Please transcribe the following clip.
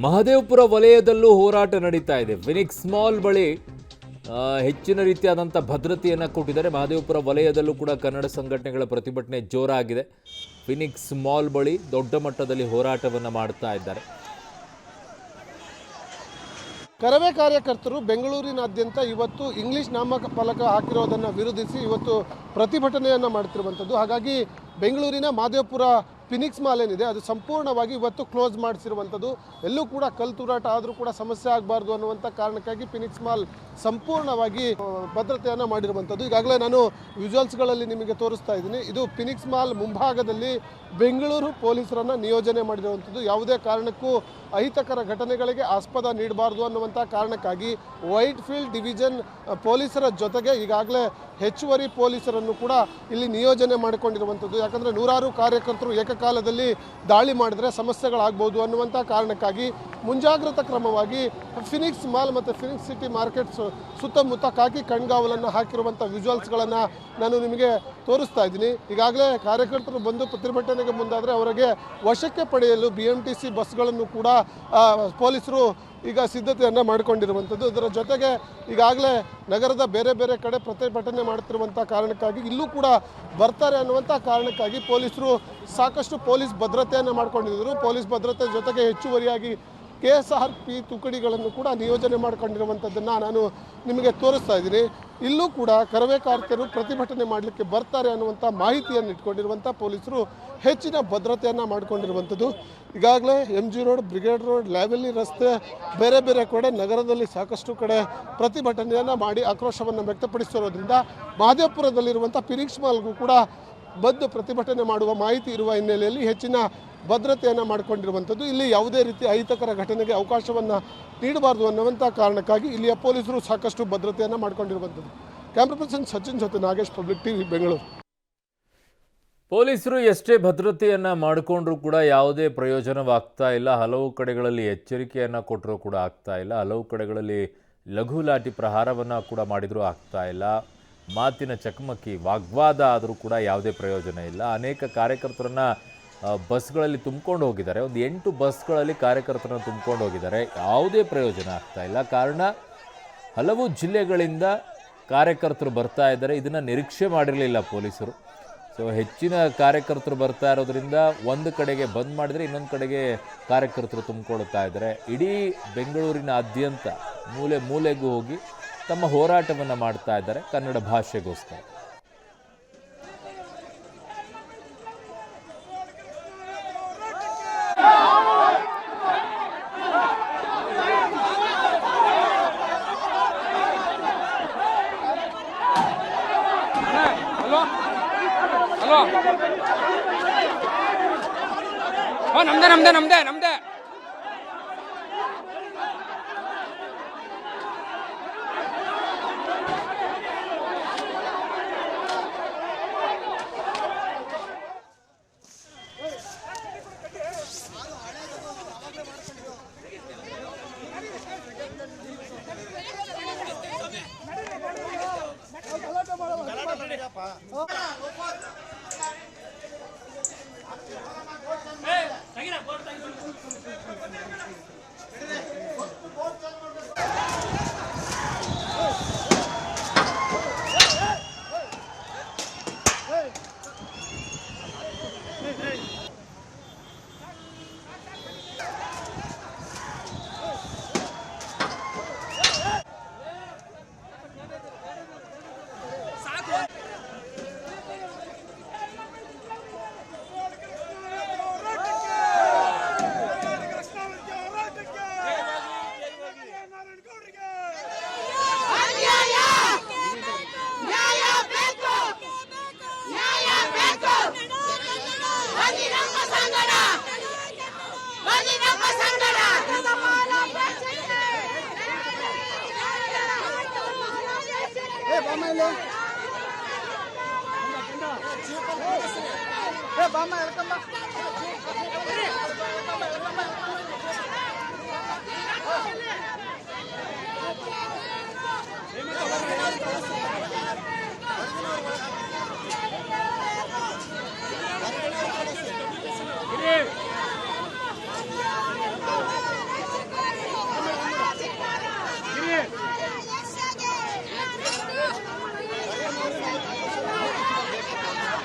ಮಹದೇವಪುರ ವಲಯದಲ್ಲೂ ಹೋರಾಟ ನಡೀತಾ ಇದೆ. ಫಿನಿಕ್ಸ್ ಮಾಲ್ ಬಳಿ ಹೆಚ್ಚಿನ ರೀತಿಯಾದಂಥ ಭದ್ರತೆಯನ್ನು ಕೊಟ್ಟಿದ್ದಾರೆ. ಮಹದೇವಪುರ ವಲಯದಲ್ಲೂ ಕೂಡ ಕನ್ನಡ ಸಂಘಟನೆಗಳ ಪ್ರತಿಭಟನೆ ಜೋರಾಗಿದೆ. ಫಿನಿಕ್ಸ್ ಮಾಲ್ ಬಳಿ ದೊಡ್ಡ ಮಟ್ಟದಲ್ಲಿ ಹೋರಾಟವನ್ನು ಮಾಡ್ತಾ ಇದ್ದಾರೆ. ಕರವೇ ಕಾರ್ಯಕರ್ತರು ಬೆಂಗಳೂರಿನಾದ್ಯಂತ ಇವತ್ತು ಇಂಗ್ಲಿಷ್ ನಾಮಫಲಕ ಹಾಕಿರೋದನ್ನು ವಿರೋಧಿಸಿ ಇವತ್ತು ಪ್ರತಿಭಟನೆಯನ್ನು ಮಾಡ್ತಿರುವಂಥದ್ದು. ಹಾಗಾಗಿ ಬೆಂಗಳೂರಿನ ಮಹದೇವಪುರ ಫಿನಿಕ್ಸ್ ಮಾಲ್ ಏನಿದೆ ಅದು ಸಂಪೂರ್ಣವಾಗಿ ಇವತ್ತು ಕ್ಲೋಸ್ ಮಾಡಿಸಿರುವಂಥದ್ದು. ಎಲ್ಲೂ ಕೂಡ ಕಲ್ಲು ತೂರಾಟ ಆದರೂ ಕೂಡ ಸಮಸ್ಯೆ ಆಗಬಾರ್ದು ಅನ್ನುವಂಥ ಕಾರಣಕ್ಕಾಗಿ ಫಿನಿಕ್ಸ್ ಮಾಲ್ ಸಂಪೂರ್ಣವಾಗಿ ಭದ್ರತೆಯನ್ನು ಮಾಡಿರುವಂಥದ್ದು. ಈಗಾಗಲೇ ನಾನು ವಿಜುವಲ್ಸ್ಗಳಲ್ಲಿ ನಿಮಗೆ ತೋರಿಸ್ತಾ ಇದ್ದೀನಿ. ಇದು ಫಿನಿಕ್ಸ್ ಮಾಲ್ ಮುಂಭಾಗದಲ್ಲಿ ಬೆಂಗಳೂರು ಪೊಲೀಸರನ್ನು ನಿಯೋಜನೆ ಮಾಡಿರುವಂಥದ್ದು. ಯಾವುದೇ ಕಾರಣಕ್ಕೂ ಅಹಿತಕರ ಘಟನೆಗಳಿಗೆ ಆಸ್ಪದ ನೀಡಬಾರ್ದು ಅನ್ನುವಂಥ ಕಾರಣಕ್ಕಾಗಿ ವೈಟ್ ಫೀಲ್ಡ್ ಡಿವಿಷನ್ ಪೊಲೀಸರ ಜೊತೆಗೆ ಈಗಾಗಲೇ ಹೆಚ್ಚುವರಿ ಪೊಲೀಸರನ್ನು ಕೂಡ ಇಲ್ಲಿ ನಿಯೋಜನೆ ಮಾಡಿಕೊಂಡಿರುವಂಥದ್ದು. ಯಾಕಂದರೆ ನೂರಾರು ಕಾರ್ಯಕರ್ತರು ಏಕಕಾಲದಲ್ಲಿ ದಾಳಿ ಮಾಡಿದರೆ ಸಮಸ್ಯೆಗಳಾಗ್ಬೋದು ಅನ್ನುವಂಥ ಕಾರಣಕ್ಕಾಗಿ ಮುಂಜಾಗ್ರತಾ ಕ್ರಮವಾಗಿ ಫಿನಿಕ್ಸ್ ಮಾಲ್ ಮತ್ತು ಫಿನಿಕ್ಸ್ ಸಿಟಿ ಮಾರ್ಕೆಟ್ಸ್ ಸುತ್ತಮುತ್ತ ಕಾಕಿ ಕಣ್ಗಾವಲನ್ನು ಹಾಕಿರುವಂಥ ವಿಜುವಲ್ಸ್ಗಳನ್ನು ನಾನು ನಿಮಗೆ ತೋರಿಸ್ತಾ ಇದ್ದೀನಿ. ಈಗಾಗಲೇ ಕಾರ್ಯಕರ್ತರು ಬಂದು ಪ್ರತಿಭಟನೆಗೆ ಮುಂದಾದರೆ ಅವರಿಗೆ ವಶಕ್ಕೆ ಪಡೆಯಲು BMTC ಬಸ್ಗಳನ್ನು ಕೂಡ ಪೊಲೀಸರು ಈಗ ಸಿದ್ಧತೆಯನ್ನು ಮಾಡಿಕೊಂಡಿರುವಂಥದ್ದು. ಇದರ ಜೊತೆಗೆ ಈಗಾಗಲೇ ನಗರದ ಬೇರೆ ಬೇರೆ ಕಡೆ ಪ್ರತಿಭಟನೆ ಮಾಡ್ತಿರುವಂಥ ಕಾರಣಕ್ಕಾಗಿ ಇಲ್ಲೂ ಕೂಡ ಬರ್ತಾರೆ ಅನ್ನುವಂಥ ಕಾರಣಕ್ಕಾಗಿ ಪೊಲೀಸರು ಸಾಕಷ್ಟು ಪೊಲೀಸ್ ಭದ್ರತೆಯನ್ನು ಮಾಡ್ಕೊಂಡಿದ್ದರು. ಪೊಲೀಸ್ ಭದ್ರತೆ ಜೊತೆಗೆ ಹೆಚ್ಚುವರಿಯಾಗಿ KSRP ತುಕಡಿಗಳನ್ನು ಕೂಡ ನಿಯೋಜನೆ ಮಾಡಿಕೊಂಡಿರುವಂಥದ್ದನ್ನು ನಾನು ನಿಮಗೆ ತೋರಿಸ್ತಾ ಇದ್ದೀನಿ. ಇಲ್ಲೂ ಕೂಡ ಕರವೇ ಕಾರ್ಯಕರ್ತರು ಪ್ರತಿಭಟನೆ ಮಾಡಲಿಕ್ಕೆ ಬರ್ತಾರೆ ಅನ್ನುವಂಥ ಮಾಹಿತಿಯನ್ನು ಇಟ್ಕೊಂಡಿರುವಂಥ ಪೊಲೀಸರು ಹೆಚ್ಚಿನ ಭದ್ರತೆಯನ್ನು ಮಾಡಿಕೊಂಡಿರುವಂಥದ್ದು. ಈಗಾಗಲೇ MG road, brigade road, Lavelle ರಸ್ತೆ ಬೇರೆ ಬೇರೆ ಕಡೆ ನಗರದಲ್ಲಿ ಸಾಕಷ್ಟು ಕಡೆ ಪ್ರತಿಭಟನೆಯನ್ನು ಮಾಡಿ ಆಕ್ರೋಶವನ್ನು ವ್ಯಕ್ತಪಡಿಸಿರೋದ್ರಿಂದ ಮಹದೇವಪುರದಲ್ಲಿರುವಂಥ ಫಿನಿಕ್ಸ್ ಮಾಲ್ಗೂ ಕೂಡ ಬಂದು ಪ್ರತಿಭಟನೆ ಮಾಡುವ ಮಾಹಿತಿ ಇರುವ ಹಿನ್ನೆಲೆಯಲ್ಲಿ ಹೆಚ್ಚಿನ ಭದ್ರತೆಯನ್ನು ಮಾಡಿಕೊಂಡಿರುವಂಥದ್ದು. ಇಲ್ಲಿ ಯಾವುದೇ ರೀತಿ ಅಹಿತಕರ ಘಟನೆಗೆ ಅವಕಾಶವನ್ನು ನೀಡಬಾರ್ದು ಅನ್ನುವಂಥ ಕಾರಣಕ್ಕಾಗಿ ಇಲ್ಲಿಯ ಪೊಲೀಸರು ಸಾಕಷ್ಟು ಭದ್ರತೆಯನ್ನು ಮಾಡಿಕೊಂಡಿರುವಂಥದ್ದು. ಕ್ಯಾಮ್ರಾ ಪರ್ಸನ್ ಸಚಿನ್ ಜೊತೆ ನಾಗೇಶ್, ಪಬ್ಲಿಕ್ TV, ಬೆಂಗಳೂರು. ಪೊಲೀಸರು ಎಷ್ಟೇ ಭದ್ರತೆಯನ್ನು ಮಾಡಿಕೊಂಡ್ರೂ ಕೂಡ ಯಾವುದೇ ಪ್ರಯೋಜನವಾಗ್ತಾ ಇಲ್ಲ. ಹಲವು ಕಡೆಗಳಲ್ಲಿ ಎಚ್ಚರಿಕೆಯನ್ನು ಕೊಟ್ಟರೂ ಕೂಡ ಆಗ್ತಾ ಇಲ್ಲ. ಹಲವು ಕಡೆಗಳಲ್ಲಿ ಲಘು ಲಾಠಿ ಪ್ರಹಾರವನ್ನು ಕೂಡ ಮಾಡಿದರೂ ಆಗ್ತಾ ಇಲ್ಲ. ಮಾತಿನ ಚಕಮಕಿ, ವಾಗ್ವಾದ ಆದರೂ ಕೂಡ ಯಾವುದೇ ಪ್ರಯೋಜನ ಇಲ್ಲ. ಅನೇಕ ಕಾರ್ಯಕರ್ತರನ್ನು ಬಸ್ಗಳಲ್ಲಿ ತುಂಬಿಕೊಂಡು ಹೋಗಿದ್ದಾರೆ. ಒಂದು 8 ಬಸ್ಗಳಲ್ಲಿ ಕಾರ್ಯಕರ್ತರನ್ನು ತುಂಬಿಕೊಂಡು ಹೋಗಿದ್ದಾರೆ. ಯಾವುದೇ ಪ್ರಯೋಜನ ಆಗ್ತಾ ಇಲ್ಲ. ಕಾರಣ ಹಲವು ಜಿಲ್ಲೆಗಳಿಂದ ಕಾರ್ಯಕರ್ತರು ಬರ್ತಾ ಇದ್ದಾರೆ. ಇದನ್ನು ನಿರೀಕ್ಷೆ ಮಾಡಿರಲಿಲ್ಲ ಪೊಲೀಸರು. ಸೊ ಹೆಚ್ಚಿನ ಕಾರ್ಯಕರ್ತರು ಬರ್ತಾ ಇರೋದ್ರಿಂದ ಒಂದು ಕಡೆಗೆ ಬಂದ್ ಮಾಡಿದರೆ ಇನ್ನೊಂದು ಕಡೆಗೆ ಕಾರ್ಯಕರ್ತರು ತುಂಬಿಕೊಳ್ತಾ ಇದ್ದಾರೆ. ಇಡೀ ಬೆಂಗಳೂರಿನಾದ್ಯಂತ ಮೂಲೆ ಮೂಲೆಗೂ ಹೋಗಿ ತಮ್ಮ ಹೋರಾಟವನ್ನು ಮಾಡ್ತಾ ಇದ್ದಾರೆ ಕನ್ನಡ ಭಾಷೆಗೋಸ್ಕರ. ನಮ್ದೇ